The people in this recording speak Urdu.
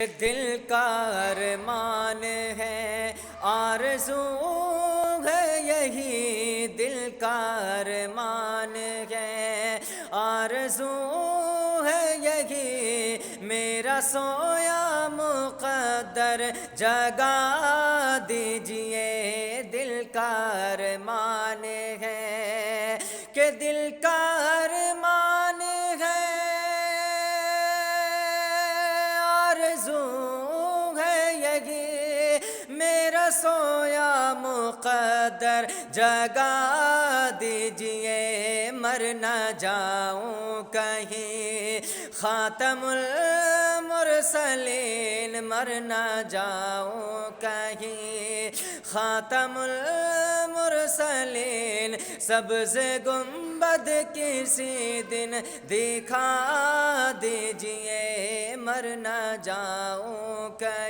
دل کا ارمان ہے، آرزو ہے یہی، دل کا ارمان ہے، آرزو ہے یہی، میرا سویا مقدر جگا دیجئے، دل کا ارمان ہے کہ دل کا ارمان ہے، آرزو ہے یہی، میرا سویا مقدر جگا دیجئے، مر نہ جاؤں کہیں خاتم المرسلین، مر نہ جاؤں کہیں خاتم المرسلین، سبز گنبد کسی دن دکھا دیجئے، مر نہ جاؤں کہیں